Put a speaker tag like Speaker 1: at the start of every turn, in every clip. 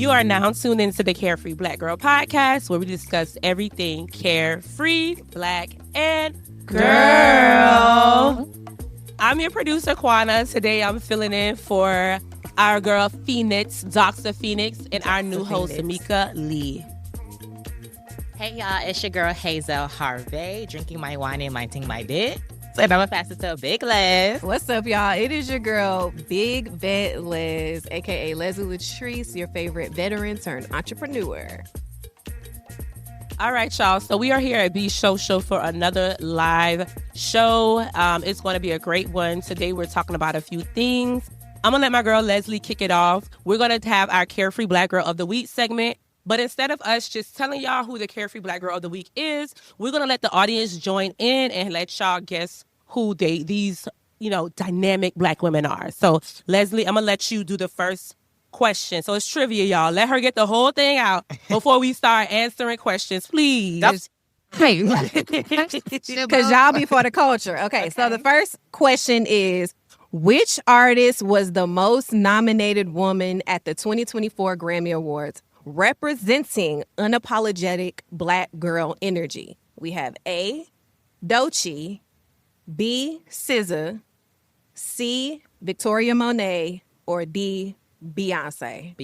Speaker 1: You are now tuned into the Carefree Black Girl Podcast, where we discuss everything carefree, black, and girl. I'm your producer, Quanna. Today, I'm filling in for our girl, Phoenix, Dr. Phoenix, and our new host, Amika Lee.
Speaker 2: Hey, y'all. It's your girl, Hazell Harvey, drinking my wine and minding my dick. So I'm going to pass it to Big Les.
Speaker 3: What's up, y'all? It is your girl, Big Vet Les, a.k.a. Leslie Latrice, your favorite veteran turned entrepreneur.
Speaker 1: All right, y'all. So we are here at beSocial for another live show. It's going to be a great one. Today, we're talking about a few things. I'm going to let my girl Leslie kick it off. We're going to have our Carefree Black Girl of the Week segment. But instead of us just telling y'all who the Carefree Black Girl of the Week is, we're going to let the audience join in and let y'all guess who these dynamic Black women are. So, Leslie, I'm going to let you do the first question. So, it's trivia, y'all. Let her get the whole thing out before we start answering questions, please.
Speaker 3: Hey, because y'all be for the culture. Okay, so the first question is, which artist was the most nominated woman at the 2024 Grammy Awards? Representing unapologetic Black girl energy. We have A, Doechii, B, SZA, C, Victoria Monet, or D, Beyonce.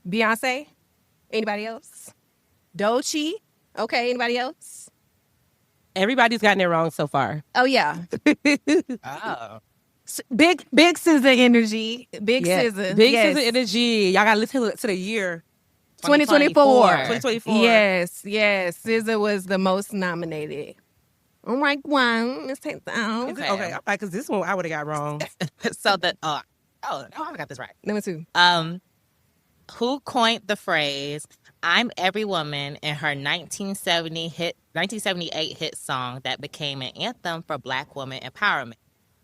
Speaker 3: Beyonce? Anybody else? Doechii? Okay, anybody else?
Speaker 1: Everybody's gotten it wrong so far.
Speaker 3: Oh, yeah.
Speaker 2: Oh.
Speaker 3: Big SZA energy. Big SZA.
Speaker 1: Big SZA energy. Y'all got to listen to the year.
Speaker 3: 2024.
Speaker 1: 2024.
Speaker 3: Yes. SZA was the most nominated. I'm like, one. Let's take that.
Speaker 1: Okay, because this one I would have got wrong.
Speaker 2: So I got this right.
Speaker 3: Number 2.
Speaker 2: Who coined the phrase, I'm every woman, in her 1978 hit song that became an anthem for Black woman empowerment?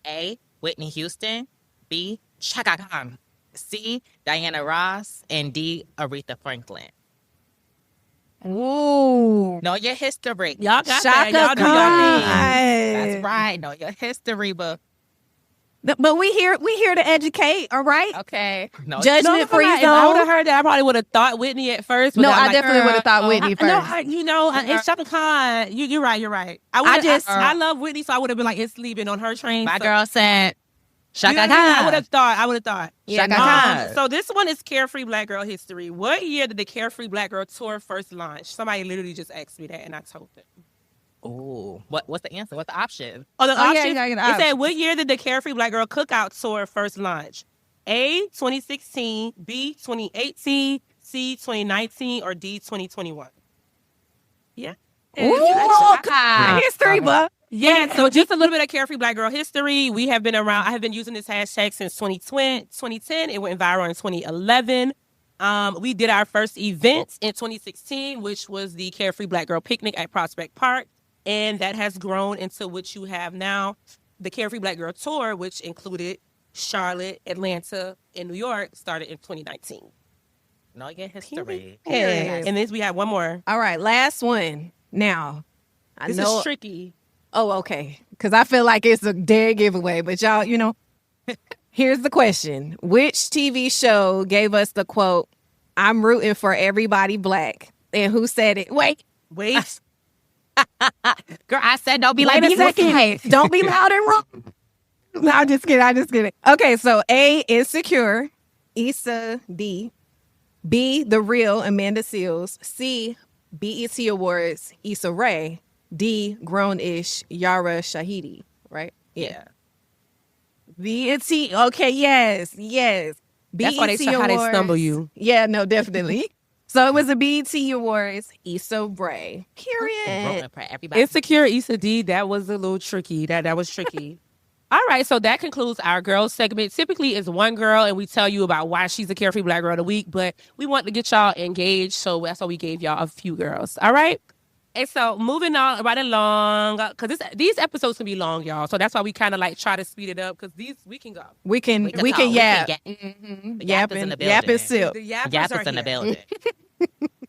Speaker 2: A, Whitney Houston, B, Chaka Khan, C, Diana Ross, and D, Aretha Franklin.
Speaker 3: Ooh.
Speaker 2: Know your history.
Speaker 1: Y'all got
Speaker 3: Chaka
Speaker 1: that. Y'all do your thing.
Speaker 2: That's right. Know your history, but
Speaker 3: we here to educate, all right?
Speaker 2: okay. No,
Speaker 3: Judgment free
Speaker 1: If I would have
Speaker 3: zone.
Speaker 1: heard that, I probably would have thought Whitney at first. But
Speaker 3: No,
Speaker 1: I'm
Speaker 3: I
Speaker 1: like,
Speaker 3: definitely would have thought Whitney first.
Speaker 1: No, it's Chaka Khan. You're right. I love Whitney, so I would have been like instantly been on her train.
Speaker 2: my
Speaker 1: so.
Speaker 2: girl said Chaka
Speaker 1: You know what I mean?
Speaker 2: Khan.
Speaker 1: I would have thought.
Speaker 2: Chaka Khan.
Speaker 1: So this one is Carefree Black Girl history. What year did the Carefree Black Girl tour first launch? Somebody literally just asked me that, and I told them.
Speaker 2: Ooh. What's the answer? What's the option?
Speaker 1: Oh, the option?
Speaker 3: yeah,
Speaker 1: It said, what year did the Carefree Black Girl Cookout tour first launch? A, 2016, B, 2018, C, 2019, or D, 2021? Yeah.
Speaker 3: History buff.
Speaker 1: Yeah, so just a little bit of Carefree Black Girl history. We have been around. I have been using this hashtag since 2010. It went viral in 2011. We did our first event in 2016, which was the Carefree Black Girl Picnic at Prospect Park. And that has grown into what you have now, the Carefree Black Girl Tour, which included Charlotte, Atlanta, and New York, started in 2019.
Speaker 2: Know your history.
Speaker 3: Yes.
Speaker 1: And then we have one more.
Speaker 3: All right, last one. Now,
Speaker 1: This is tricky.
Speaker 3: Oh, okay. Because I feel like it's a dead giveaway. But y'all, here's the question. Which TV show gave us the quote, I'm rooting for everybody Black? And who said it? Wait.
Speaker 2: Girl, I said don't be
Speaker 3: Wait
Speaker 2: like
Speaker 3: a second. Don't be loud and wrong. No, I'm just kidding. Okay, so A, Insecure, Issa D. B, The Real, Amanda Seales. C, BET Awards, Issa Rae. D, Grown-ish, Yara Shahidi. Right?
Speaker 2: Yeah.
Speaker 3: BET. Okay, yes.
Speaker 1: That's why they say how they stumble you.
Speaker 3: Yeah, no, definitely. So it was the BET Awards, Issa Rae. Period.
Speaker 2: Everybody.
Speaker 1: Insecure, Issa D. That was a little tricky. That was tricky. All right, so that concludes our girls segment. Typically, it's one girl, and we tell you about why she's a Carefree Black Girl of the Week, but we want to get y'all engaged, so that's why we gave y'all a few girls. All right? And so moving on right along, because these episodes can be long, y'all, so that's why we kind of like try to speed it up, because we can go.
Speaker 3: We can yap.
Speaker 2: Yap is in the building.
Speaker 3: Yap and sip.
Speaker 1: The yappers
Speaker 2: Yap
Speaker 1: are
Speaker 2: is in the
Speaker 1: here.
Speaker 2: building.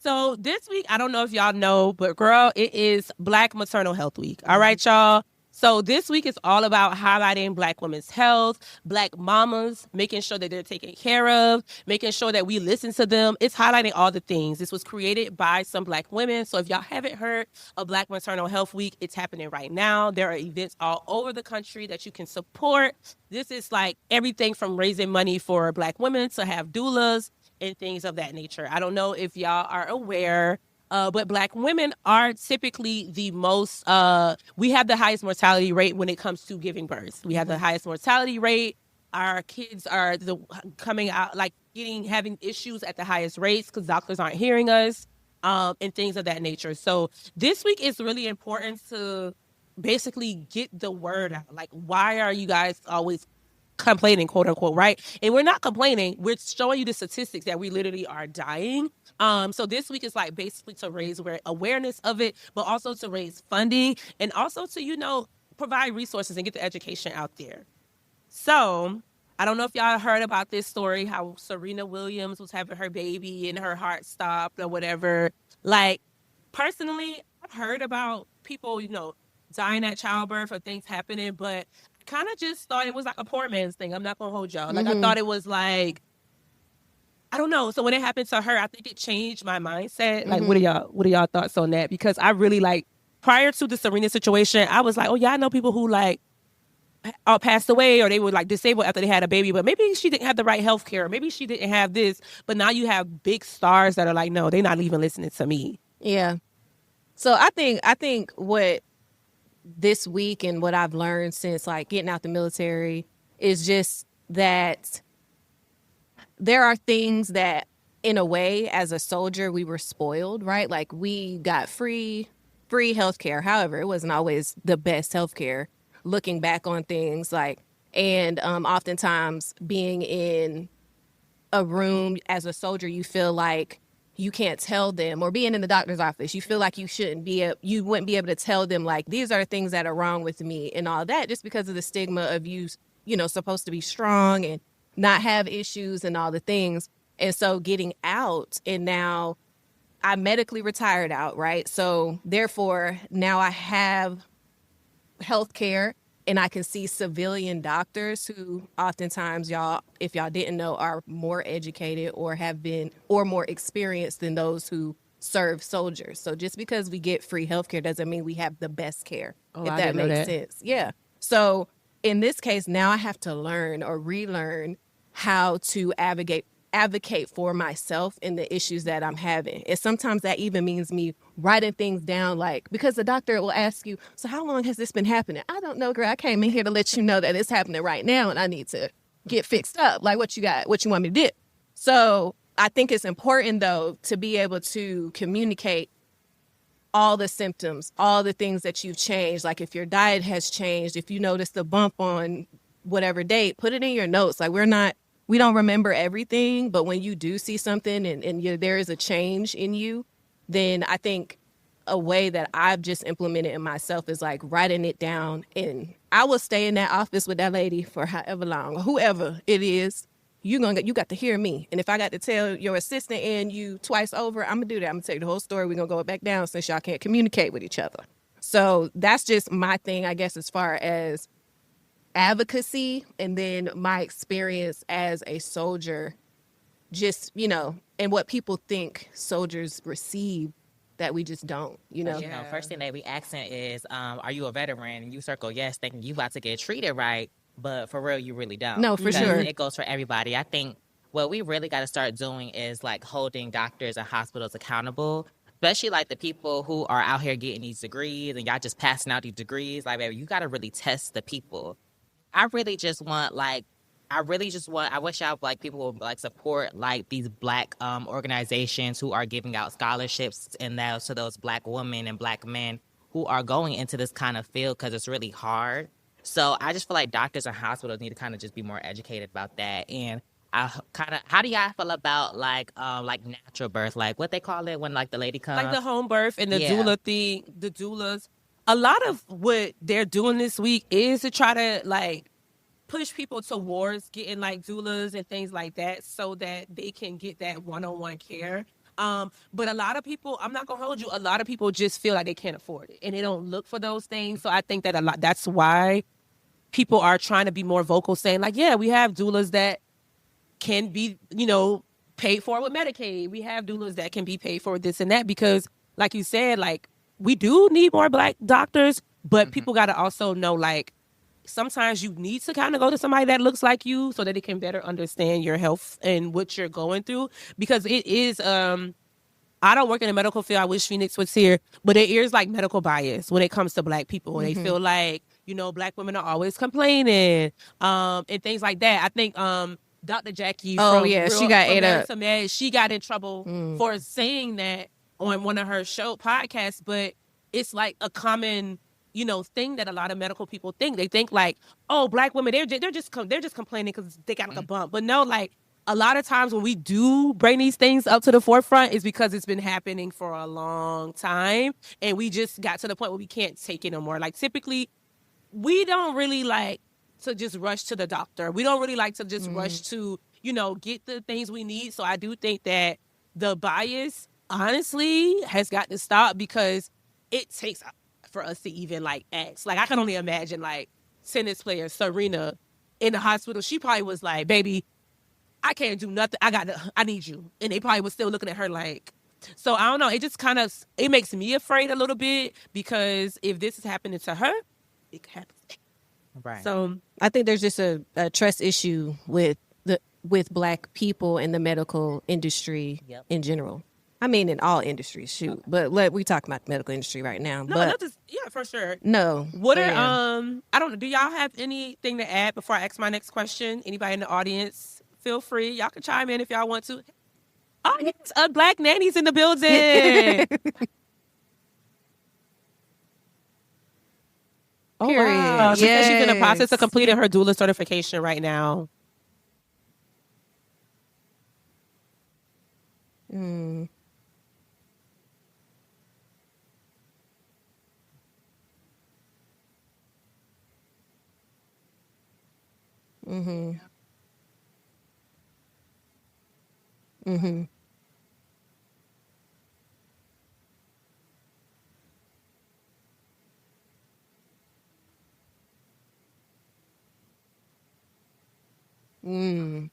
Speaker 1: So this week, I don't know if y'all know, but girl, it is Black Maternal Health Week. All right, y'all. So this week is all about highlighting Black women's health, Black mamas, making sure that they're taken care of, making sure that we listen to them. It's highlighting all the things. This was created by some Black women. So if y'all haven't heard of Black Maternal Health Week, it's happening right now. There are events all over the country that you can support. This is like everything from raising money for Black women to have doulas and things of that nature. I don't know if y'all are aware, but Black women are typically the most, we have the highest mortality rate when it comes to giving birth. We have the highest mortality rate. Our kids are coming out, like having issues at the highest rates because doctors aren't hearing us, and things of that nature. So this week is really important to basically get the word out. Like, why are you guys always complaining, quote unquote, right? And we're not complaining. We're showing you the statistics that we literally are dying. So this week is like basically to raise awareness of it, but also to raise funding and also to, provide resources and get the education out there. So I don't know if y'all heard about this story, how Serena Williams was having her baby and her heart stopped or whatever. Like, personally, I've heard about people, dying at childbirth or things happening, but kind of just thought it was like a poor man's thing. I'm not gonna hold y'all. Like, I thought it was like, I don't know. So when it happened to her, I think it changed my mindset. Like, what are y'all thoughts on that? Because I really prior to the Serena situation, I was like, oh yeah, I know people who passed away or they were like disabled after they had a baby, but maybe she didn't have the right health care. Maybe she didn't have this. But now you have big stars that are like, no, they're not even listening to me.
Speaker 3: Yeah. So I think what this week and what I've learned since getting out the military is just that there are things that in a way as a soldier we were spoiled, right? Like we got free healthcare. However, it wasn't always the best healthcare looking back on things and oftentimes being in a room as a soldier, you feel like you can't tell them, or being in the doctor's office, you feel like you wouldn't be able to tell them these are the things that are wrong with me and all that, just because of the stigma of you supposed to be strong and not have issues and all the things. And so getting out, and now I'm medically retired out, right? So therefore now I have health care and I can see civilian doctors who oftentimes, if y'all didn't know, are more educated or have been or more experienced than those who serve soldiers. So just because we get free healthcare doesn't mean we have the best care, if that makes sense. Yeah. So in this case, now I have to learn or relearn how to advocate for myself in the issues that I'm having. And sometimes that even means me writing things down, because the doctor will ask you, so how long has this been happening? I don't know, girl. I came in here to let you know that it's happening right now and I need to get fixed up. Like, what you got? What you want me to do? So I think it's important, though, to be able to communicate all the symptoms, all the things that you've changed. Like if your diet has changed, if you noticed a bump on whatever date, put it in your notes. We don't remember everything, but when you do see something and there is a change in you, then I think a way that I've just implemented in myself is writing it down. And I will stay in that office with that lady for however long, whoever it is. You got to hear me. And if I got to tell your assistant and you twice over, I'm going to do that. I'm going to tell you the whole story. We're going to go back down since y'all can't communicate with each other. So that's just my thing, I guess, as far as advocacy, and then my experience as a soldier, just, and what people think soldiers receive that we just don't,
Speaker 2: First thing they be asking is, are you a veteran? And you circle yes, thinking you about to get treated right, but for real, you really don't.
Speaker 3: No, for sure.
Speaker 2: It goes for everybody. I think what we really got to start doing is holding doctors and hospitals accountable, especially the people who are out here getting these degrees and y'all just passing out these degrees. Baby, you got to really test the people. I wish y'all people would support these Black organizations who are giving out scholarships and that to those Black women and Black men who are going into this kind of field, because it's really hard. So I just feel like doctors and hospitals need to kind of just be more educated about that. And how do y'all feel about natural birth, what they call it when the lady comes,
Speaker 1: the home birth and the doula thing, the doulas. A lot of what they're doing this week is to try to push people towards getting doulas and things like that, so that they can get that one-on-one care. But a lot of people, I'm not gonna hold you, a lot of people just feel like they can't afford it and they don't look for those things. So I think that that's why people are trying to be more vocal, saying like, yeah, we have doulas that can be, paid for with Medicaid. We have doulas that can be paid for this and that, because like you said, like, we do need more Black doctors, but people got to also know, like, sometimes you need to kind of go to somebody that looks like you so that it can better understand your health and what you're going through, because it is, I don't work in the medical field. I wish Phoenix was here, but there is like medical bias when it comes to Black people. They feel like, Black women are always complaining, and things like that. I think, Dr. Jackie
Speaker 3: she got ate up.
Speaker 1: She got in trouble for saying that on one of her podcasts, but it's like a common, thing that a lot of medical people think. They think like, oh, Black women, they're just complaining because they got like a bump. But no, like, a lot of times when we do bring these things up to the forefront is because it's been happening for a long time, and we just got to the point where we can't take it no more. Like, typically, we don't really like to just rush to the doctor. We don't really like to just rush to, get the things we need. So I do think that the bias, honestly, has got to stop, because it takes for us to even, like, ask. Like, I can only imagine, like, tennis player Serena in the hospital. She probably was like, baby, I can't do nothing. I need you. And they probably was still looking at her like, so I don't know. It just kind of, it makes me afraid a little bit, because if this is happening to her, it could happen.
Speaker 2: Right.
Speaker 3: So I think there's just a trust issue with Black people in the medical industry in general. I mean, in all industries, shoot. But we talking about the medical industry right now.
Speaker 1: No,
Speaker 3: but
Speaker 1: not just, for sure.
Speaker 3: No.
Speaker 1: What are I don't know. Do y'all have anything to add before I ask my next question? Anybody in the audience? Feel free. Y'all can chime in if y'all want to. Oh, yes, Black nannies in the building. Oh, wow. She said she's in the process of completing her doula certification right now.
Speaker 3: Mm. Mm-hmm. Mm-hmm. Mm.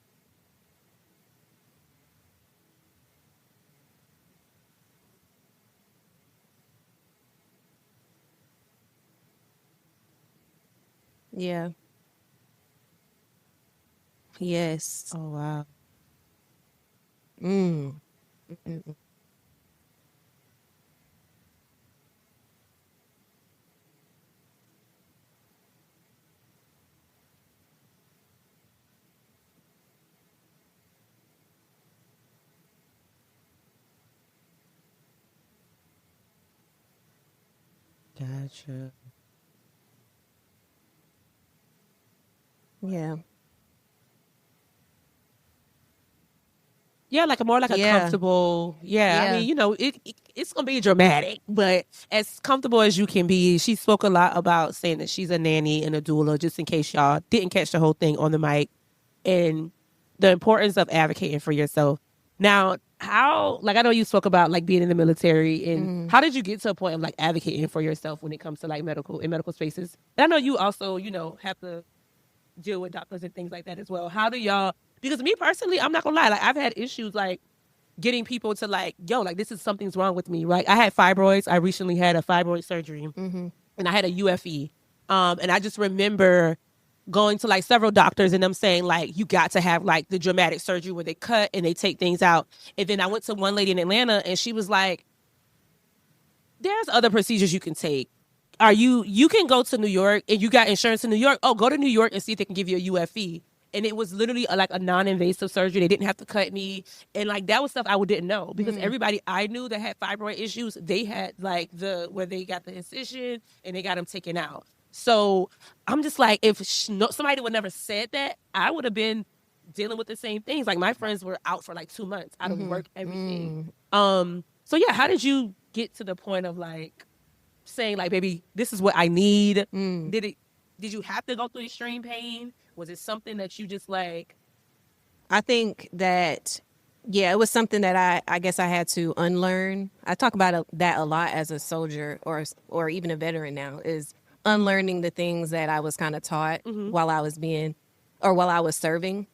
Speaker 3: Yeah. Yes.
Speaker 1: Oh, wow.
Speaker 3: Mm.
Speaker 1: Gotcha.
Speaker 3: Yeah.
Speaker 1: Yeah, like a comfortable. Yeah, I mean, it's gonna be dramatic, but as comfortable as you can be. She spoke a lot about saying that she's a nanny and a doula, just in case y'all didn't catch the whole thing on the mic, and the importance of advocating for yourself. Now, how, like, I know you spoke about like being in the military, and how did you get to a point of like advocating for yourself when it comes to like medical spaces? And I know you also, have to deal with doctors and things like that as well. How do y'all? Because me personally, I'm not gonna lie, like, I've had issues like getting people to like, yo, like, this is something's wrong with me, right? I had fibroids. I recently had a fibroid surgery, and I had a UFE. And I just remember going to like several doctors and them saying like, you got to have like the dramatic surgery where they cut and they take things out. And then I went to one lady in Atlanta and she was like, there's other procedures you can take. You can go to New York and you got insurance in New York. Oh, go to New York and see if they can give you a UFE. And it was literally like a non-invasive surgery. They didn't have to cut me. And like, that was stuff I didn't know, because everybody I knew that had fibroid issues, they had like where they got the incision and they got them taken out. So I'm just like, if somebody would never said that, I would have been dealing with the same things. Like, my friends were out for like 2 months out of work, everything. So yeah, how did you get to the point of like saying like, baby, this is what I need? Did you have to go through extreme pain? Was it something that you just like?
Speaker 3: I think that Yeah, it was something that I guess I had to unlearn. I talk about that a lot as a soldier or even a veteran now, is unlearning the things that I was kind of taught while I was while I was serving.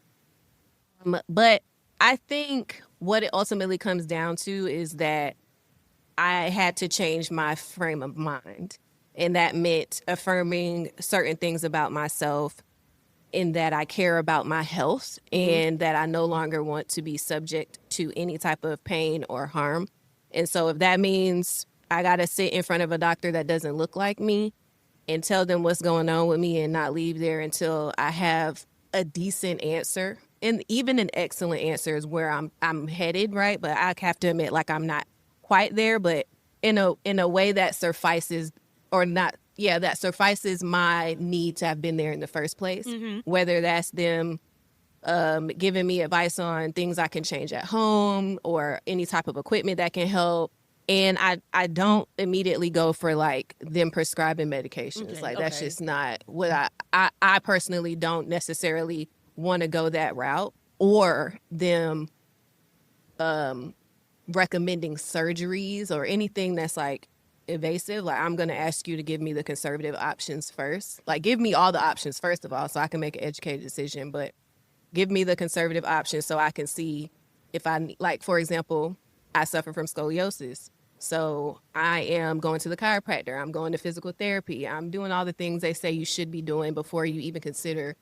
Speaker 3: But I think what it ultimately comes down to is that I had to change my frame of mind. And that meant affirming certain things about myself, in that I care about my health and that I no longer want to be subject to any type of pain or harm. And so if that means I got to sit in front of a doctor that doesn't look like me and tell them what's going on with me and not leave there until I have a decent answer, and even an excellent answer is where I'm headed, right? But I have to admit, like, I'm not quite there, but in a way that suffices or not, yeah, that suffices my need to have been there in the first place. Whether that's them giving me advice on things I can change at home or any type of equipment that can help. And I don't immediately go for like them prescribing medications. That's just not what I personally don't necessarily want to go that route, or them recommending surgeries or anything that's like invasive. Like, I'm going to ask you to give me the conservative options first. Like, give me all the options first of all so I can make an educated decision, but give me the conservative options so I can see if I, like, for example, I suffer from scoliosis. So I am going to the chiropractor. I'm going to physical therapy. I'm doing all the things they say you should be doing before you even consider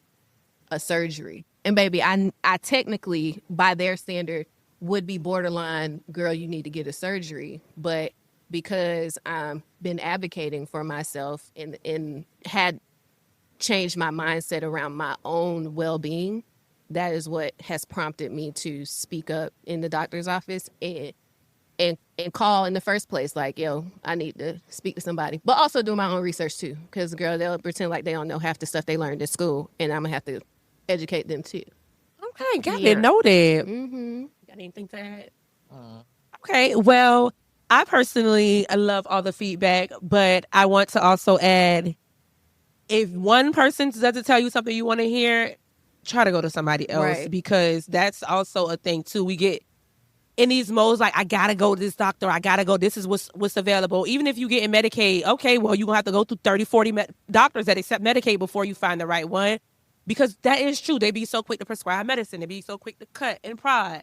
Speaker 3: a surgery. And baby, I technically, by their standard, would be borderline, girl, you need to get a surgery. But because I've been advocating for myself and had changed my mindset around my own well-being, that is what has prompted me to speak up in the doctor's office and call in the first place, like, yo, I need to speak to somebody. But also do my own research too, because, girl, they'll pretend like they don't know half the stuff they learned at school, and I'm going to have to educate them too.
Speaker 1: Okay, got it noted. Got anything to add? Okay, well, I personally love all the feedback, but I want to also add, if one person doesn't tell you something you want to hear, try to go to somebody else,
Speaker 3: Right.
Speaker 1: because that's also a thing too. We get in these modes like, I gotta go to this doctor, I gotta go, this is what's available. Even if you get in Medicaid, okay, well, you're gonna have to go through 30, 40 doctors that accept Medicaid before you find the right one, because that is true. They be so quick to prescribe medicine, they be so quick to cut and prod.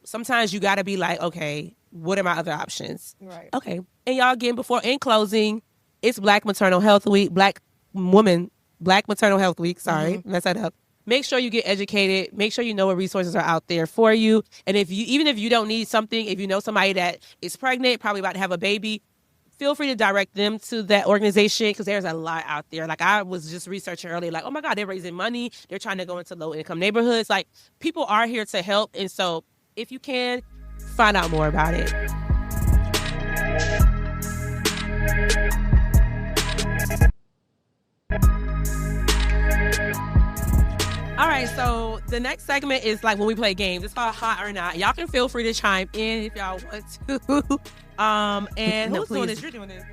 Speaker 1: Sometimes you gotta be like, okay, what are my other options?
Speaker 3: Right.
Speaker 1: Okay. And y'all, again, in closing, it's Black Maternal Health Week, Black Maternal Health Week, sorry, mess that up. Make sure you get educated. Make sure you know what resources are out there for you. And even if you don't need something, if you know somebody that is pregnant, probably about to have a baby, feel free to direct them to that organization, because there's a lot out there. Like, I was just researching earlier, like, oh my God, they're raising money. They're trying to go into low-income neighborhoods. Like, people are here to help. And so if you can, find out more about it. All right, so the next segment is like when we play games. It's called Hot or Not. Y'all can feel free to chime in if y'all want to. And
Speaker 3: No,
Speaker 1: who's doing
Speaker 3: please.
Speaker 1: this? You're doing this.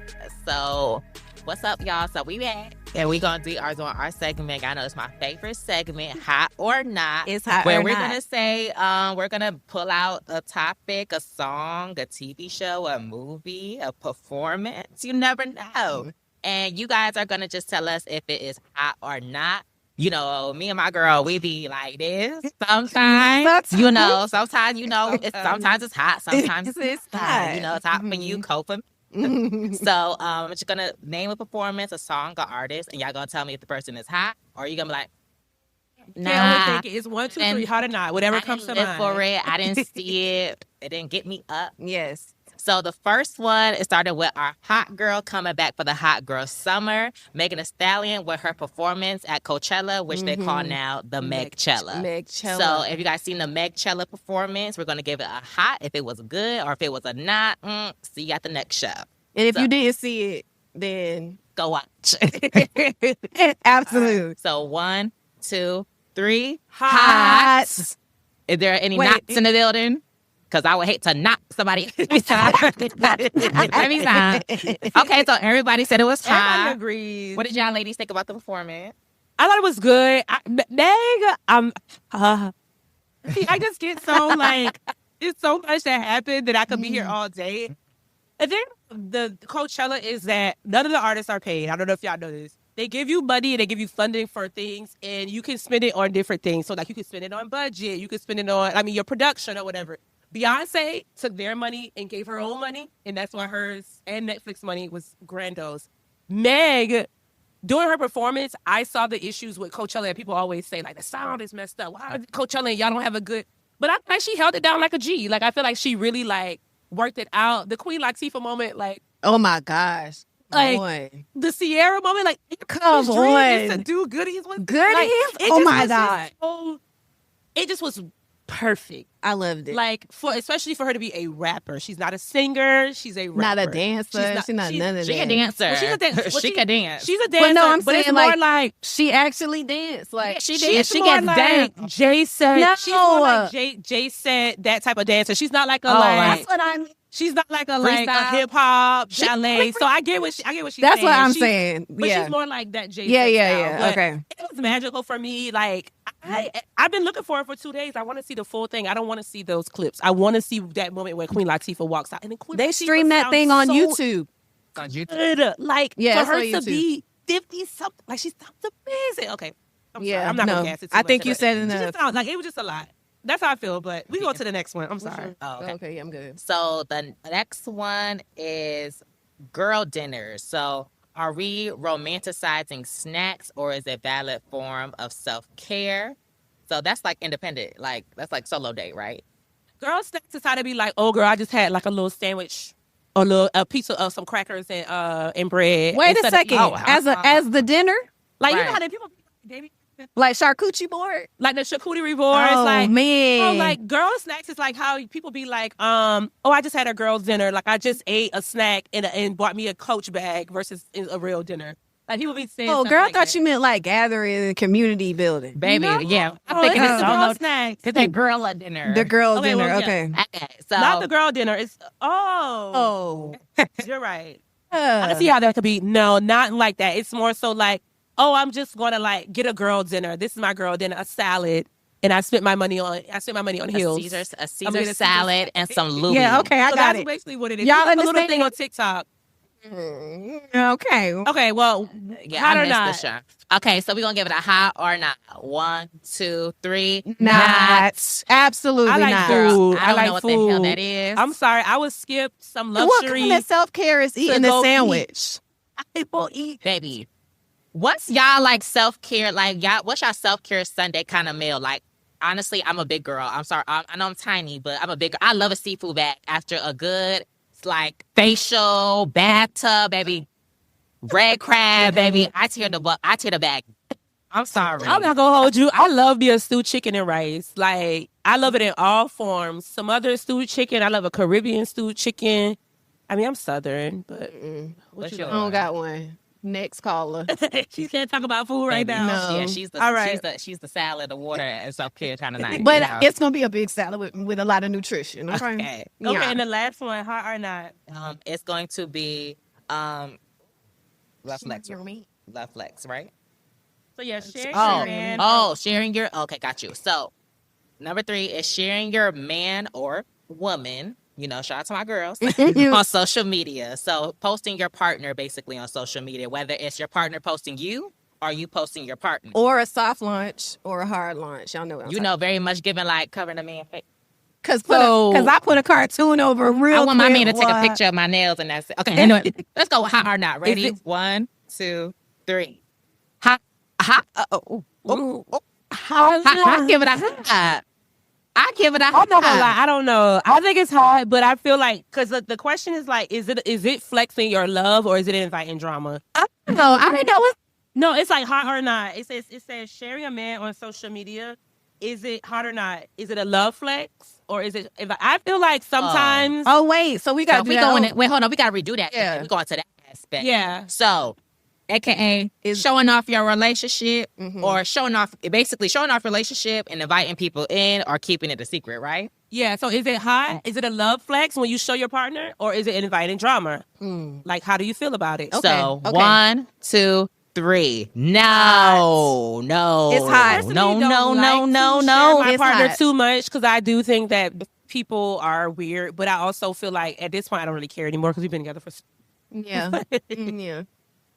Speaker 2: So, what's up, y'all? So, we back. And we going to do our segment. I know it's my favorite segment, Hot or Not.
Speaker 3: It's hot
Speaker 2: where
Speaker 3: or
Speaker 2: we're
Speaker 3: not.
Speaker 2: going to say, we're going to pull out a topic, a song, a TV show, a movie, a performance. You never know. And you guys are going to just tell us if it is hot or not. You know, me and my girl, we be like this sometimes. You know, sometimes, sometimes it's hot. Sometimes it's hot. You know, it's hot for you, cold for me. So I'm just going to name a performance, a song, an artist, and y'all going to tell me if the person is hot, or you going to be like,
Speaker 1: Nah. It's 1, 2, 3, hot or not, whatever comes to mind.
Speaker 2: For it. I didn't see it. It didn't get me up.
Speaker 3: Yes.
Speaker 2: So the first one, it started with our hot girl coming back for the Hot Girl Summer, Megan Thee Stallion with her performance at Coachella, which they call now the Megchella.
Speaker 3: Megchella.
Speaker 2: So if you guys seen the Megchella performance, we're going to give it a hot if it was good, or if it was a not, see you at the next show.
Speaker 3: And if you didn't see it, then
Speaker 2: Go watch.
Speaker 3: absolutely.
Speaker 2: So 1, 2, 3.
Speaker 3: Hot.
Speaker 2: Is there any
Speaker 3: Wait.
Speaker 2: knots in the building? Because I would hate to knock somebody. Let me stop. Okay, so everybody said it was hot.
Speaker 1: Everybody agrees.
Speaker 2: What did y'all ladies think about the performance?
Speaker 1: I thought it was good. Meg, I just get so like, it's so much that happened that I could be here all day. And then the Coachella is that none of the artists are paid. I don't know if y'all know this. They give you money and they give you funding for things, and you can spend it on different things. So, like, you can spend it on budget. You can spend it on, your production or whatever. Beyonce took their money and gave her own money, and that's why hers and Netflix money was grandiose. Meg, during her performance, I saw the issues with Coachella, and people always say, like, the sound is messed up. Why Coachella and y'all don't have a good... But I feel like she held it down like a G. Like, I feel like she really, like, worked it out. The Queen Latifah moment, like...
Speaker 3: Oh, my gosh.
Speaker 1: Like,
Speaker 3: boy.
Speaker 1: The Sierra moment, like...
Speaker 3: Come
Speaker 1: dream
Speaker 3: on.
Speaker 1: is to do goodies with...
Speaker 3: Goodies?
Speaker 1: Like,
Speaker 3: oh, my God.
Speaker 1: It just was perfect.
Speaker 3: I loved it.
Speaker 1: Like, especially for her to be a rapper. She's not a singer. She's a rapper.
Speaker 3: Not a dancer. She's not none of that.
Speaker 2: She a dancer.
Speaker 1: Well, she's a dancer.
Speaker 2: She can dance.
Speaker 1: She's a dancer.
Speaker 3: But no, I'm
Speaker 1: but
Speaker 3: saying,
Speaker 1: it's more like
Speaker 3: she actually danced. Like,
Speaker 2: Yeah, she
Speaker 1: she's
Speaker 2: did. She
Speaker 1: more
Speaker 2: gets
Speaker 1: like
Speaker 2: down.
Speaker 1: Jay said.
Speaker 3: No.
Speaker 1: She's more like Jay said, that type of dancer. She's not like a
Speaker 3: that's what I mean.
Speaker 1: She's not like a
Speaker 2: Freestyle.
Speaker 1: hip hop ballet. So I get what she's
Speaker 3: That's
Speaker 1: saying.
Speaker 3: what I'm saying.
Speaker 1: But
Speaker 3: Yeah.
Speaker 1: she's more like that Jay.
Speaker 3: Yeah.
Speaker 1: But
Speaker 3: Okay.
Speaker 1: it was magical for me. Like I've been looking for it for 2 days. I want to see the full thing. I don't want to see those clips. I want to see that moment where Queen Latifah walks out and then Queen
Speaker 3: They
Speaker 1: Latifah
Speaker 3: stream that
Speaker 1: sounds
Speaker 3: thing on
Speaker 1: so
Speaker 3: YouTube.
Speaker 2: On YouTube.
Speaker 1: good. Like
Speaker 3: Yeah,
Speaker 1: for her
Speaker 3: it's on
Speaker 1: to
Speaker 3: YouTube.
Speaker 1: be 50 something, like she sounds amazing. Okay, I'm sorry. I'm not gonna gas it. Too
Speaker 3: I
Speaker 1: much
Speaker 3: think you
Speaker 1: today.
Speaker 3: said
Speaker 1: She
Speaker 3: enough.
Speaker 1: just sound like it was just a lot. That's how I feel. But we go to the next one. I'm sorry.
Speaker 2: Oh, okay.
Speaker 3: Okay, I'm good.
Speaker 2: So the next one is girl dinners. So are we romanticizing snacks or is it valid form of self-care? So that's like independent, like that's like solo date, right?
Speaker 1: Girl snacks is how to be like, oh girl, I just had like a little sandwich or a piece of some crackers and bread.
Speaker 3: Wait a
Speaker 1: instead of
Speaker 3: second.
Speaker 1: eating-
Speaker 3: As the dinner,
Speaker 1: like you
Speaker 2: Right.
Speaker 1: know how the people baby
Speaker 3: like charcuterie board.
Speaker 1: like the charcuterie boards,
Speaker 3: Oh
Speaker 1: like
Speaker 3: man.
Speaker 1: so like girl snacks is like how people be like, oh, I just had a girl's dinner. Like I just ate a snack and bought me a Coach bag versus a real dinner. Like people be saying,
Speaker 3: Oh,
Speaker 1: stuff
Speaker 3: girl, I
Speaker 1: like
Speaker 3: thought
Speaker 1: that.
Speaker 3: you meant like gathering and community building.
Speaker 2: Baby,
Speaker 1: No.
Speaker 2: yeah. I'm
Speaker 1: Oh,
Speaker 2: thinking
Speaker 1: it's
Speaker 2: it's
Speaker 1: a girl
Speaker 2: all
Speaker 1: snacks.
Speaker 2: it's a girl at dinner.
Speaker 3: The girl
Speaker 1: Okay,
Speaker 3: dinner.
Speaker 1: well, yeah.
Speaker 3: Okay.
Speaker 2: Okay, so
Speaker 1: Not the girl dinner. It's oh,
Speaker 3: Oh.
Speaker 1: you're right. I can see how that could be. No, not like that. It's more so like, oh, I'm just gonna like get a girl dinner. This is my girl dinner, a salad, and I spent my money on heels.
Speaker 2: a Caesar
Speaker 1: get a Caesar
Speaker 2: salad and some Louis.
Speaker 3: Yeah, okay, I
Speaker 1: So
Speaker 3: got
Speaker 1: that's
Speaker 3: it.
Speaker 1: basically what it is.
Speaker 3: Y'all
Speaker 1: It's like a little
Speaker 3: understand?
Speaker 1: thing on TikTok.
Speaker 3: Okay.
Speaker 1: Okay, well,
Speaker 2: Yeah,
Speaker 1: hot
Speaker 2: I
Speaker 1: or
Speaker 2: missed
Speaker 1: not?
Speaker 2: the show. Okay, so we're gonna give it a hot or not. 1, 2, 3.
Speaker 3: Not. Absolutely
Speaker 1: I like
Speaker 3: not.
Speaker 1: food.
Speaker 2: I don't
Speaker 1: like
Speaker 2: know what
Speaker 1: food.
Speaker 2: the hell that is.
Speaker 1: I'm sorry. I would skip some
Speaker 3: What
Speaker 1: luxury.
Speaker 3: kind of self-care is eating
Speaker 1: go
Speaker 3: a
Speaker 1: eat.
Speaker 3: sandwich?
Speaker 1: People eat.
Speaker 2: Baby, what's y'all like self-care, like y'all, what's y'all self-care Sunday kind of meal? Like, honestly, I'm a big girl. I'm sorry. I know I'm tiny, but I'm a big girl. I love a seafood bag after a good, like, facial, bathtub, baby, red crab, baby. I tear the bag. I'm sorry.
Speaker 1: I'm not gonna hold you. I love me a stewed chicken and rice. Like I love it in all forms. Some other stewed chicken. I love a Caribbean stewed chicken. I mean, I'm Southern, but
Speaker 2: What's
Speaker 1: you
Speaker 2: your-
Speaker 3: I don't got one. Next caller.
Speaker 1: she can't talk about food right
Speaker 2: Baby,
Speaker 1: now.
Speaker 3: No.
Speaker 2: Yeah, she's the
Speaker 1: All right.
Speaker 2: she's the salad, the water, and self-care kind of night.
Speaker 3: But
Speaker 2: you know?
Speaker 3: it's gonna be a big salad with a lot of nutrition. Okay.
Speaker 2: Okay.
Speaker 1: Okay,
Speaker 3: Yeah.
Speaker 1: and the last one, hot or not?
Speaker 2: It's going to be left flex, right?
Speaker 1: So yeah, share
Speaker 2: Oh,
Speaker 1: your man.
Speaker 2: sharing your, okay, got you. So, number 3 is sharing your man or woman, you know, shout out to my girls, on social media. So, posting your partner basically on social media, whether it's your partner posting you or you posting your partner.
Speaker 3: Or a soft launch or a hard launch. Y'all know what I'm
Speaker 2: You know, very much giving like covering the man face.
Speaker 3: Because
Speaker 1: So-
Speaker 3: I put a cartoon over real
Speaker 2: I want my
Speaker 3: quick.
Speaker 2: man to take a
Speaker 3: What?
Speaker 2: picture of my nails and that's it. Okay, anyway, let's go with hot or not. Ready?
Speaker 1: it-
Speaker 2: 1, 2, 3. Hot. I give it a hot. I give it a hot.
Speaker 1: I'm not gonna lie, I don't know. I think it's hot, but I feel like because the question is like, is it flexing your love or is it inviting drama?
Speaker 3: No, I didn't know it.
Speaker 1: No, it's like hot or not. It says sharing a man on social media. Is it hot or not? Is it a love flex or is it? If I feel like sometimes,
Speaker 3: Oh wait, so we got
Speaker 2: So
Speaker 3: to
Speaker 2: we
Speaker 3: do
Speaker 2: going.
Speaker 3: that.
Speaker 2: Wait, hold on. We got to redo that.
Speaker 3: Yeah.
Speaker 2: We going to that aspect.
Speaker 1: yeah.
Speaker 2: So, AKA
Speaker 3: Is-
Speaker 2: showing off your relationship
Speaker 3: Mhm.
Speaker 2: or showing off relationship and inviting people in or keeping it a secret, right?
Speaker 1: Yeah, so is it hot? Is it a love flex when you show your partner, or is it inviting drama?
Speaker 3: Mm.
Speaker 1: Like, how do you feel about it?
Speaker 3: Okay,
Speaker 2: So
Speaker 3: okay.
Speaker 2: 1, 2, 3. No, no,
Speaker 3: It's hot.
Speaker 1: Personally,
Speaker 2: No,
Speaker 1: don't
Speaker 2: no,
Speaker 1: like
Speaker 2: no,
Speaker 1: to
Speaker 2: no,
Speaker 1: share
Speaker 2: no.
Speaker 1: my
Speaker 3: It's
Speaker 1: partner
Speaker 3: hot.
Speaker 1: too much because I do think that people are weird, but I also feel like at this point I don't really care anymore because we've been together for.
Speaker 3: Yeah. Yeah.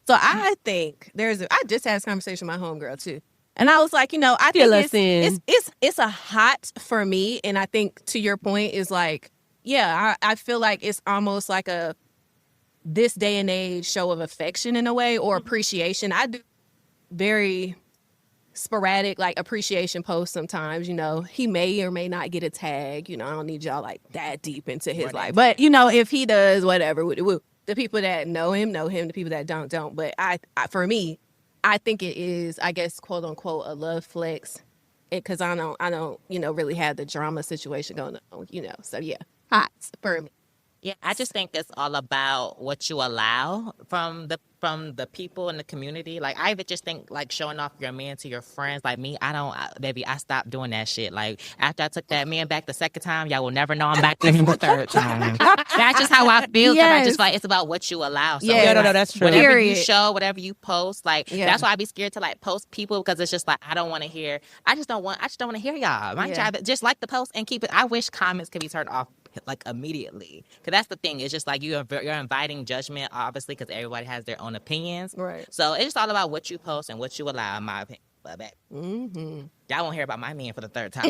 Speaker 3: So I think I just had this conversation with my homegirl too. And I was like, I think it's a hot for me. And I think to your point is like, yeah, I feel like it's almost like a this day and age show of affection in a way or appreciation. I do very sporadic like appreciation posts sometimes. He may or may not get a tag. I don't need y'all like that deep into his life. But if he does, whatever. The people that know him. The people that don't. But I for me, I think it is, I guess, quote unquote, a love flex, because I don't, really have the drama situation going on, So yeah, hot for me.
Speaker 2: Yeah, I just think it's all about what you allow from the people in the community. Like, I even just think, like, showing off your man to your friends. Like, me, I stopped doing that shit. Like, after I took that man back the second time, y'all will never know I'm back to him the third time. That's just how I feel. Yes. I just like, it's about what you allow. So,
Speaker 1: yeah, no, that's true.
Speaker 2: Whatever you show, whatever you post, like, that's why I be scared to, like, post people, because it's just like, I just don't want to hear y'all. My job, just like the post and keep it. I wish comments could be turned off like immediately, because that's the thing. It's just like you're inviting judgment, obviously, because everybody has their own opinions,
Speaker 3: right?
Speaker 2: So it's just all about what you post and what you allow, in my opinion. But y'all won't hear about my man for the third time.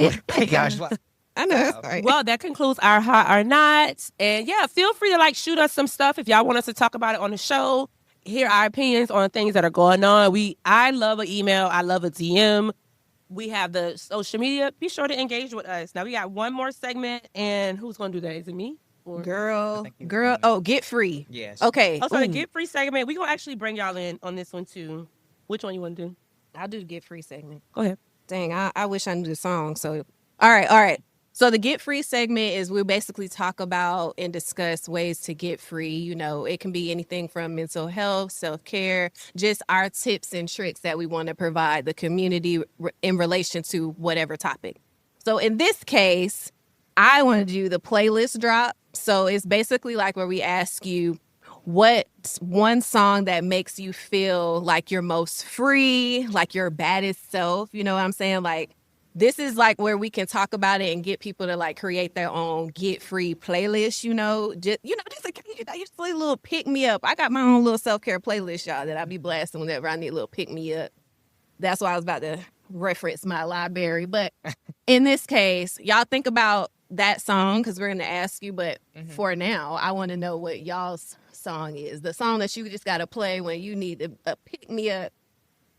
Speaker 3: I know that's right.
Speaker 1: Well, that concludes our hot or not, and yeah, feel free to like shoot us some stuff if y'all want us to talk about it on the show, hear our opinions on things that are going on. I love an email, I love a DM. We have the social media. Be sure to engage with us. Now we got one more segment, and who's going to do that? Is it me? Or?
Speaker 3: Girl. Oh, Get Free.
Speaker 2: Yes.
Speaker 3: Okay.
Speaker 1: Oh, so the Get Free segment, we're going to actually bring y'all in on this one too. Which one you want to do?
Speaker 3: I'll do the Get Free segment.
Speaker 1: Go ahead.
Speaker 3: Dang, I wish I knew the song. So, all right. So the Get Free segment is we basically talk about and discuss ways to get free. It can be anything from mental health, self-care, just our tips and tricks that we want to provide the community in relation to whatever topic. So in this case, I want to do the playlist drop. So it's basically like where we ask you what's one song that makes you feel like you're most free, like your baddest self. You know what I'm saying? Like, this is like where we can talk about it and get people to like create their own Get Free playlist, just a little pick me up. I got my own little self-care playlist, y'all, that I be blasting whenever I need a little pick me up. That's why I was about to reference my library. But in this case, y'all think about that song, because we're going to ask you. But for now, I want to know what y'all's song is. The song that you just got to play when you need a pick me up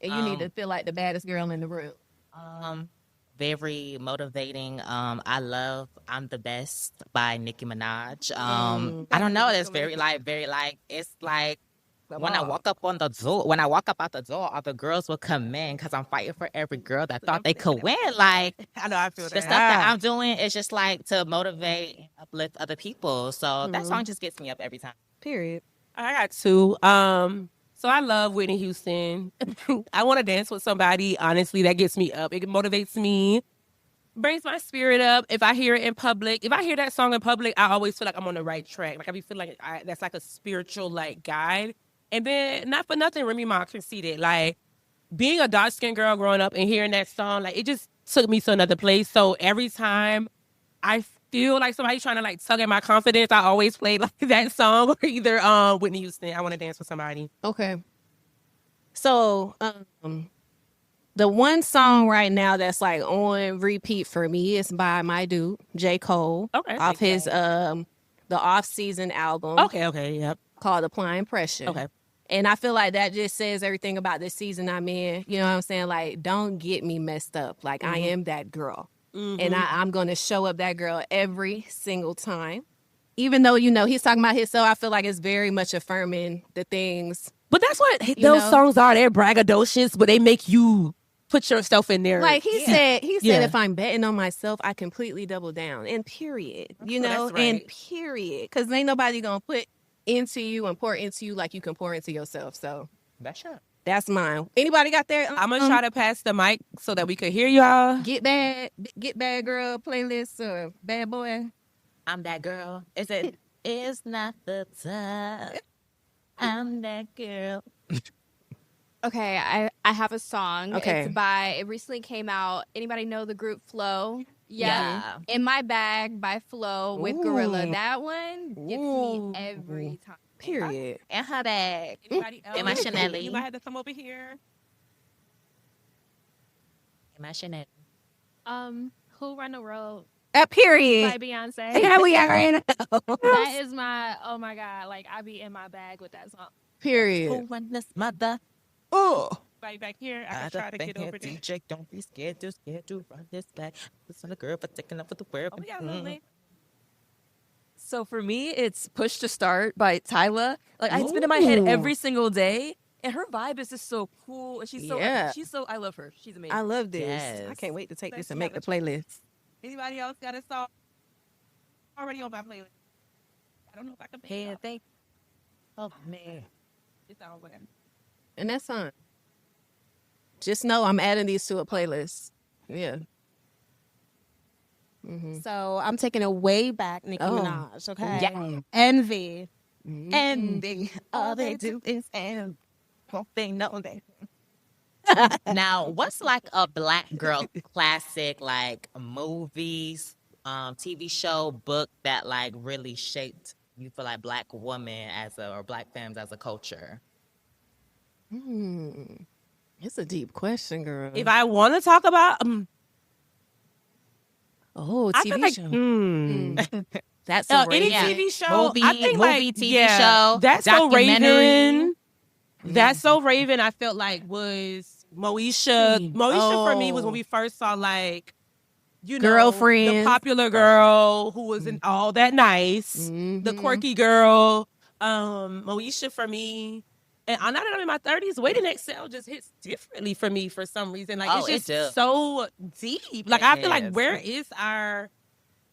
Speaker 3: and you need to feel like the baddest girl in the room.
Speaker 2: Very motivating. I love "I'm the Best" by Nicki Minaj. I don't know. It's very it's like when I walk up out the door, all the girls will come in because I'm fighting for every girl that thought they could win. Like,
Speaker 1: I know, I feel that.
Speaker 2: The stuff that I'm doing is just like to motivate and uplift other people. So that song just gets me up every time.
Speaker 3: Period.
Speaker 1: I got two. So I love Whitney Houston. I want to dance with somebody, honestly, that gets me up. It motivates me, brings my spirit up. If I hear it in public, if I hear that song in public, I always feel like I'm on the right track. Like, I be feeling like that's like a spiritual like guide. And then, not for nothing, Remy Ma conceded. Like, being a dark-skinned girl growing up and hearing that song, like, it just took me to another place. So every time I feel like somebody's trying to like tug at my confidence, I always play like that song, or either Whitney Houston, I Want to Dance with Somebody.
Speaker 3: Okay. So the one song right now that's like on repeat for me is by my dude J. Cole.
Speaker 1: Okay.
Speaker 3: Off his the off-season album.
Speaker 1: Okay, yep.
Speaker 3: Called Applying Pressure.
Speaker 1: Okay.
Speaker 3: And I feel like that just says everything about this season I'm in. You know what I'm saying? Like, don't get me messed up. Like, I am that girl. And I'm going to show up that girl every single time. Even though, he's talking about himself, I feel like it's very much affirming the things.
Speaker 1: But that's what those songs are. They're braggadocious, but they make you put yourself in there.
Speaker 3: Like he said, if I'm betting on myself, I completely double down. And period.
Speaker 1: That's right.
Speaker 3: And period. Because ain't nobody going to put into you and pour into you like you can pour into yourself. So that's mine. Anybody got there?
Speaker 1: I'm gonna try to pass the mic so that we could hear y'all.
Speaker 3: Get bad girl playlist or bad boy.
Speaker 2: I'm that girl. Is it? It's not the time. I'm that girl.
Speaker 4: Okay, I have a song.
Speaker 3: Okay.
Speaker 4: It recently came out. Anybody know the group Flow?
Speaker 2: Yeah.
Speaker 4: In My Bag by Flo with Gorilla. That one gets me every time.
Speaker 3: Period.
Speaker 2: And her bag.
Speaker 1: Anybody else?
Speaker 2: And my Chanel.
Speaker 1: You might have to come over here.
Speaker 2: And my Chanel.
Speaker 5: Who Run the World
Speaker 3: Period.
Speaker 5: by Beyonce.
Speaker 3: Yeah, we are in.
Speaker 5: That is my, oh my God, like I be in my bag with that song.
Speaker 3: Period.
Speaker 2: Who run this mother?
Speaker 3: Oh.
Speaker 1: Right back here. I can try to get over there.
Speaker 2: DJ, don't be scared to run this back. Listen to the girl for taking up with the word.
Speaker 1: Oh, we got a little late.
Speaker 6: So for me, it's Push to Start by Tyla. Like I spin in my head every single day. And her vibe is just so cool. And she's so, I love her. She's amazing.
Speaker 3: I love this.
Speaker 2: Yes.
Speaker 3: I can't wait to take
Speaker 1: Thank
Speaker 3: this and
Speaker 1: you.
Speaker 3: make the playlist.
Speaker 1: Anybody else got a song already on my playlist? I don't know if I can pay it.
Speaker 2: Thank. Oh man.
Speaker 1: It's all whatever.
Speaker 3: And that's fine. Just know I'm adding these to a playlist. Yeah.
Speaker 4: So I'm taking it way back, Nicki Minaj, okay?
Speaker 2: Yeah.
Speaker 4: Envy.
Speaker 2: Envy. All they do is envy. Won't they know they? Now, what's like a black girl classic, like movies, TV show, book that like really shaped you feel like black woman or black femmes as a culture?
Speaker 3: It's a deep question, girl.
Speaker 1: If I want to talk about,
Speaker 3: TV
Speaker 1: I feel like,
Speaker 3: show. That's a
Speaker 1: any
Speaker 3: race.
Speaker 1: TV show.
Speaker 2: Movie,
Speaker 1: I think
Speaker 2: TV show,
Speaker 1: That's So
Speaker 2: documentary.
Speaker 1: Raven. That's So Raven. I felt like was Moesha. Moesha for me was when we first saw like, you know,
Speaker 3: Girlfriends.
Speaker 1: the popular girl who was in All That Nice, the quirky girl. Moesha for me. And now that I'm in my 30s, Waiting to Exhale just hits differently for me for some reason. Like,
Speaker 2: Oh,
Speaker 1: it's
Speaker 2: it
Speaker 1: just
Speaker 2: does.
Speaker 1: so deep. Like,
Speaker 2: It
Speaker 1: I feel like,
Speaker 2: is.
Speaker 1: where is our...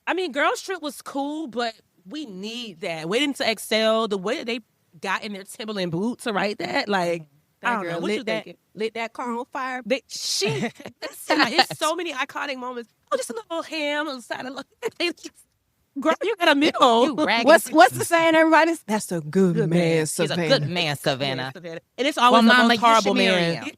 Speaker 1: I mean, Girls Trip was cool, but we need that. Waiting to Exhale, the way that they got in their Timberland boots to write that, like, I don't know. What you thinking?
Speaker 3: Lit that car on fire.
Speaker 1: Listen, like, it's so many iconic moments. Oh, just a little ham on the side of girl, you got a meal.
Speaker 2: You bragging.
Speaker 3: What's the saying, everybody? That's a good man,
Speaker 2: He's a
Speaker 3: Savannah.
Speaker 2: good man, Savannah.
Speaker 1: And it's always the
Speaker 2: Mama,
Speaker 1: most
Speaker 2: you
Speaker 1: horrible
Speaker 2: should marry
Speaker 1: man.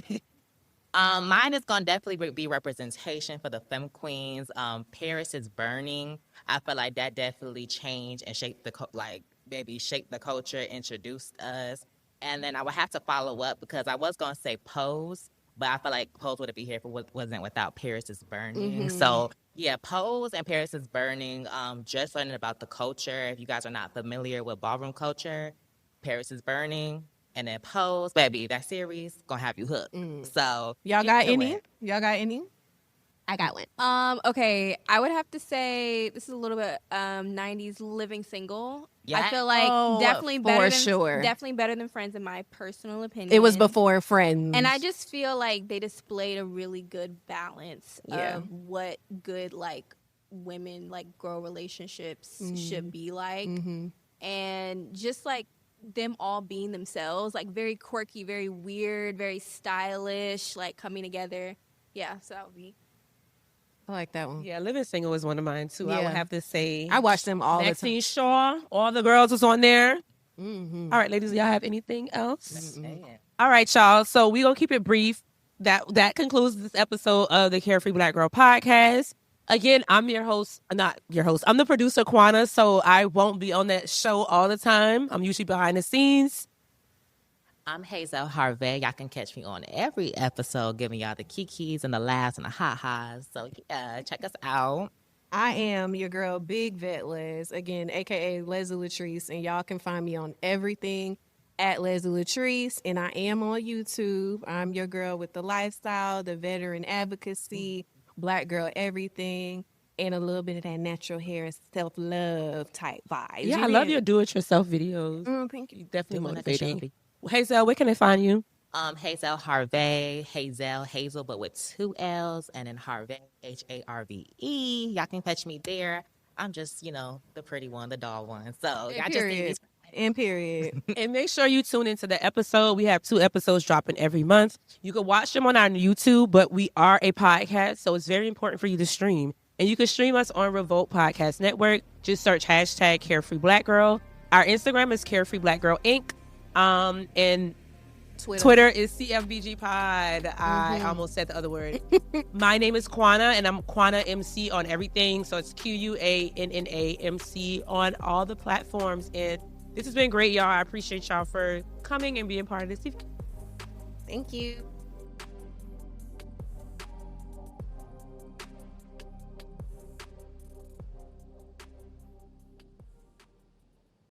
Speaker 2: him. Mine is gonna definitely be representation for the femme queens. Paris is Burning. I feel like that definitely changed and shaped shaped the culture, introduced us. And then I would have to follow up because I was gonna say Pose, but I feel like Pose wouldn't be here if it wasn't without Paris is Burning. So yeah, Pose and Paris is Burning. Just learning about the culture. If you guys are not familiar with ballroom culture, Paris is Burning. And then Pose, baby, that series gonna have you hooked. So
Speaker 3: Y'all got
Speaker 2: do
Speaker 3: any?
Speaker 2: it.
Speaker 3: Y'all got any?
Speaker 4: I got one. Okay, I would have to say this is a little bit 90s Living Single.
Speaker 2: Yeah.
Speaker 4: I feel like definitely
Speaker 3: for
Speaker 4: better
Speaker 3: sure.
Speaker 4: definitely better than Friends in my personal opinion.
Speaker 3: It was before Friends.
Speaker 4: And I just feel like they displayed a really good balance
Speaker 3: Yeah.
Speaker 4: of what good like women like girl relationships should be like. And just like them all being themselves, like very quirky, very weird, very stylish, like coming together. Yeah, so that would be
Speaker 3: I like that one.
Speaker 1: Yeah, Living Single is one of mine, too. I
Speaker 3: Yeah.
Speaker 1: would have to say.
Speaker 3: I watched them all the time.
Speaker 1: Maxine Shaw, all the girls was on there. All right, ladies, y'all have anything else? All right, y'all. So we're going to keep it brief. That concludes this episode of the Carefree Black Girl Podcast. Again, I'm your host, not your host. I'm the producer, Quanna, so I won't be on that show all the time. I'm usually behind the scenes.
Speaker 2: I'm Hazell Harvey. Y'all can catch me on every episode, giving y'all the kikis and the laughs and the ha-has. So yeah, check us out.
Speaker 3: I am your girl, Big Vet Les, again, a.k.a. Leslie Latrice, and y'all can find me on everything at Leslie Latrice, and I am on YouTube. I'm your girl with the lifestyle, the veteran advocacy, Black girl everything, and a little bit of that natural hair self-love type vibe.
Speaker 1: Yeah, I love your do-it-yourself videos.
Speaker 3: Thank you.
Speaker 1: Definitely
Speaker 2: Doing like a
Speaker 1: motivating.
Speaker 2: shelfie.
Speaker 1: Hazel, where can they find you?
Speaker 2: Hazell Harvey, Hazel, but with 2 L's, and then Harvey, Harve. Y'all can catch me there. I'm just, the pretty one, the doll one. So y'all just see me.
Speaker 3: And period.
Speaker 1: And make sure you tune into the episode. We have 2 episodes dropping every month. You can watch them on our YouTube, but we are a podcast, so it's very important for you to stream. And you can stream us on Revolt Podcast Network. Just search #CareFreeBlackGirl. Our Instagram is CareFreeBlackGirl Inc. And Twitter is CFBG Pod. I almost said the other word. My name is Quanna, and I'm Quanna MC on everything. So it's QUANNA MC on all the platforms. And this has been great, y'all. I appreciate y'all for coming and being part of this.
Speaker 3: Thank you.